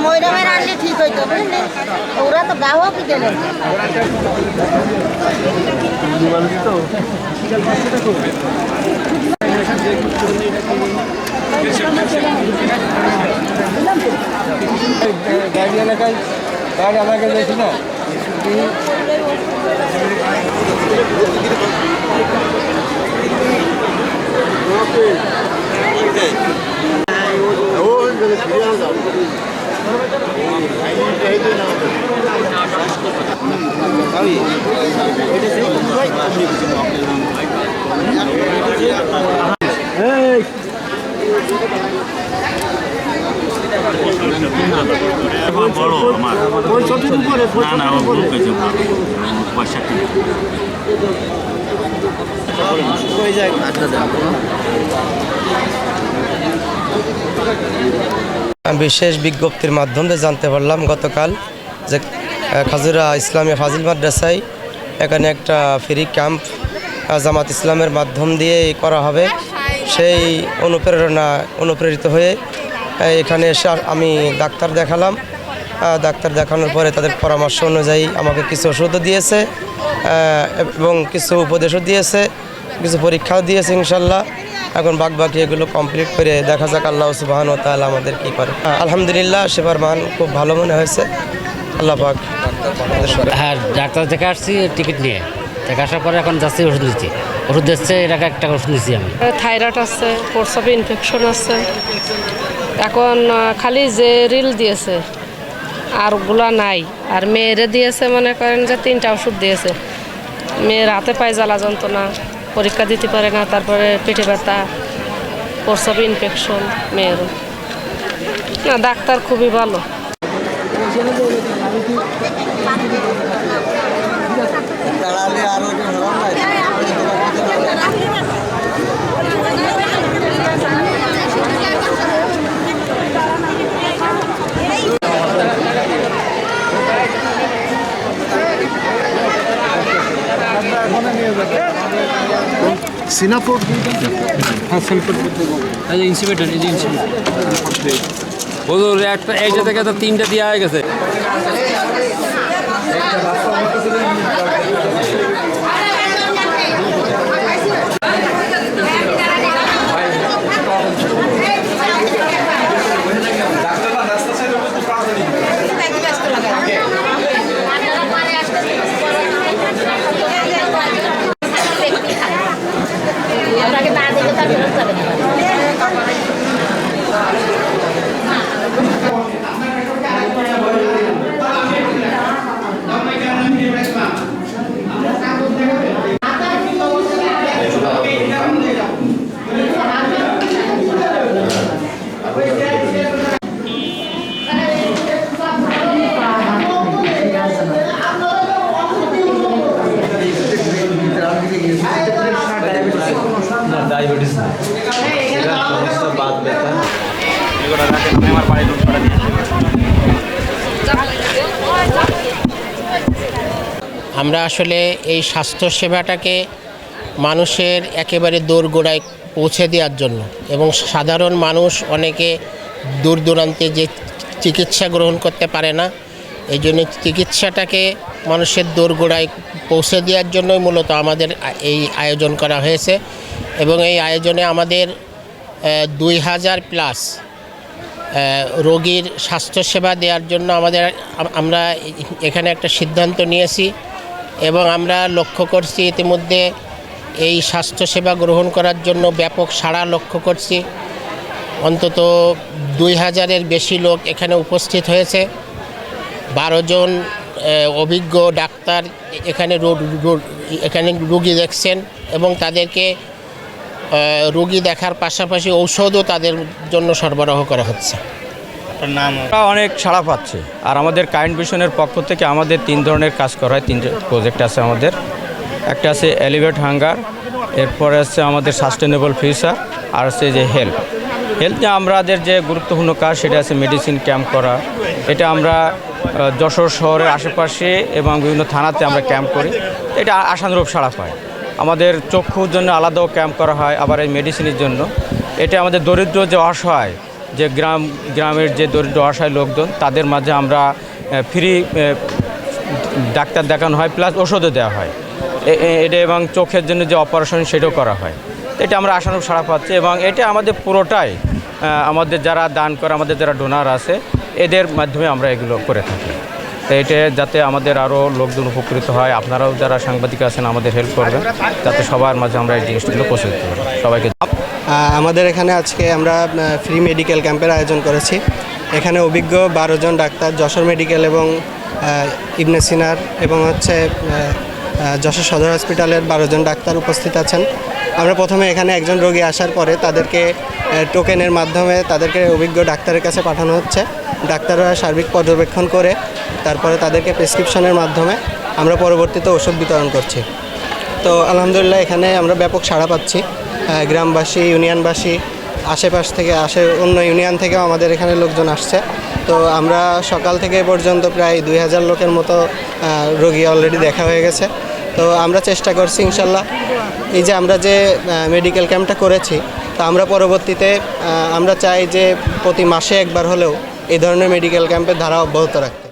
ময়রামের আনলে ঠিক হইতো বুঝলি, ওরা তো গ্রাহকই দিলে। গাড়ি এলাকায় গাড়ি আমাকে দেখি না বিশেষ বিজ্ঞপ্তির মাধ্যমে জানতে পারলাম গতকাল যে খাজুরা ইসলামী ফাজিল মাদ্রাসায় এখানে একটা ফ্রি ক্যাম্প জামাত ইসলামের মাধ্যম দিয়ে করা হবে। সেই অনুপ্রেরিত হয়ে এখানে এসে আমি ডাক্তার দেখালাম। ডাক্তার দেখানোর পরে তাদের পরামর্শ অনুযায়ী আমাকে কিছু ওষুধও দিয়েছে এবং কিছু উপদেশও দিয়েছে, কিছু পরীক্ষাও দিয়েছে। ইনশাল্লাহ এখন বাকি এগুলো কমপ্লিট করে দেখা যাক আল্লাহ সুবহানাহু ওয়া তাআলা আমাদের কী করে। আলহামদুলিল্লাহ সেবার মান খুব ভালো মনে হয়েছে। আল্লাহ পাক। হ্যাঁ, ডাক্তার দেখে আসছি টিকিট নিয়ে, দেখে আসার পরে এখন যাচ্ছি ওষুধ নিচ্ছি। ওষুধ দিচ্ছে, এটাকে একটা ওষুধ নিচ্ছি আমি। থাইরয়েড আছে, প্রস্রাবে ইনফেকশন আছে, এখন খালি যে রিল দিয়েছে আর ওগুলা নাই। আর মেয়েরে দিয়েছে মনে করেন যে 3টা ওষুধ দিয়েছে। মেয়ের হাতে পায়ে জ্বালা যন্ত্রণা, পরীক্ষা দিতে পারে না, তারপরে পেটে ব্যথা, প্রস্রাবে ইনফেকশন মেয়েরও। না, ডাক্তার খুবই ভালো। সিনাপুর ইনসিপিটার ওদের একটা এইটা থেকে তো 3টা দেওয়া হয়ে গেছে। ডায়াবেটিস না, এটা সমস্যা বাদ ব্যথা এগুলো রাখে আমার বাড়ি লোক করা দিয়ে। আমরা আসলে এই স্বাস্থ্যসেবাটাকে মানুষের একেবারে দোরগোড়ায় পৌঁছে দেওয়ার জন্য এবং সাধারণ মানুষ অনেকে দূর দূরান্তে যে চিকিৎসা গ্রহণ করতে পারে না, এই জন্য চিকিৎসাটাকে মানুষের দোরগোড়ায় পৌঁছে দেওয়ার জন্যই মূলত আমাদের এই আয়োজন করা হয়েছে। এবং এই আয়োজনে আমাদের 2000+ রোগীর স্বাস্থ্যসেবা দেওয়ার জন্য আমরা এখানে একটা সিদ্ধান্ত নিয়েছি এবং আমরা লক্ষ্য করছি ইতিমধ্যে এই স্বাস্থ্যসেবা গ্রহণ করার জন্য ব্যাপক সাড়া লক্ষ্য করছি। অন্তত 2000-এর বেশি লোক এখানে উপস্থিত হয়েছে। 12 জন অভিজ্ঞ ডাক্তার এখানে রোগী দেখছেন এবং তাদেরকে রোগী দেখার পাশাপাশি ঔষধও তাদের জন্য সরবরাহ করা হচ্ছে। অনেক সাড়া পাচ্ছে। আর আমাদের কারেন্ট ভিশনের পক্ষ থেকে আমাদের 3 ধরনের কাজ করা হয়। 3 প্রজেক্ট আছে আমাদের। একটা আছে এলিভেট হাঙ্গার, এরপরে আছে আমাদের সাস্টেনেবল ফিউচার, আর আছে যে হেলথ। হেলথে আমাদের যে গুরুত্বপূর্ণ কাজ সেটা আছে মেডিসিন ক্যাম্প করা। এটা আমরা যশোর শহরের আশেপাশে এবং বিভিন্ন থানাতে আমরা ক্যাম্প করি, এটা আশানুরূপ সাড়া পায়। আমাদের চক্ষুর জন্য আলাদাও ক্যাম্প করা হয়, আবার এই মেডিসিনের জন্য। এটা আমাদের দরিদ্র যে অসহায় যে গ্রামের যে দরিদ্র অসহায় লোকজন তাদের মাঝে আমরা ফ্রি ডাক্তার দেখানো হয়, প্লাস ওষুধও দেওয়া হয় এটা, এবং চোখের জন্য যে অপারেশন সেটাও করা হয়। এটা আমরা আশানুরূপ সাড়া পাচ্ছি এবং এটা আমাদের পুরোটাই আমাদের যারা দান করে, আমাদের যারা ডোনার আছে এদের মাধ্যমে আমরা এগুলো করে থাকি। তো এটা যাতে আমাদের আরও লোকজন উপকৃত হয়, আপনারাও যারা সাংবাদিক আছেন আমাদের হেল্প করবেন, যাতে সবার মাঝে আমরা এই জিনিসগুলো পৌঁছে দিতে পারি সবাইকে। আমাদের এখানে আজকে আমরা ফ্রি মেডিকেল ক্যাম্পের আয়োজন করেছি। এখানে অভিজ্ঞ 12 জন ডাক্তার যশোর মেডিকেল এবং ইবনে সিনার এবং যশোর সদর হসপিটালের 12 জন ডাক্তার উপস্থিত আছেন। আমরা প্রথমে এখানে একজন রোগী আসার পরে তাদেরকে টোকেনের মাধ্যমে তাদেরকে অভিজ্ঞ ডাক্তারের কাছে পাঠানো হচ্ছে। ডাক্তাররা সার্বিক পর্যবেক্ষণ করে তারপরে তাদেরকে প্রেসক্রিপশনের মাধ্যমে আমরা পরবর্তীতে ওষুধ বিতরণ করছি। তো আলহামদুলিল্লাহ এখানে আমরা ব্যাপক সাড়া পাচ্ছি। গ্রামবাসী, ইউনিয়নবাসী, আশেপাশ থেকে অন্য ইউনিয়ন থেকেও আমাদের এখানে লোকজন আসছে। তো আমরা সকাল থেকে পর্যন্ত প্রায় 2000 লোকের মতো রোগী অলরেডি দেখা হয়ে গেছে। তো আমরা চেষ্টা করছি ইনশাল্লাহ এই যে আমরা যে মেডিকেল ক্যাম্পটা করেছি, তো আমরা পরবর্তীতে আমরা চাই যে প্রতি মাসে একবার হলেও এই ধরনের মেডিকেল ক্যাম্পের ধারা অব্যাহত রাখতে।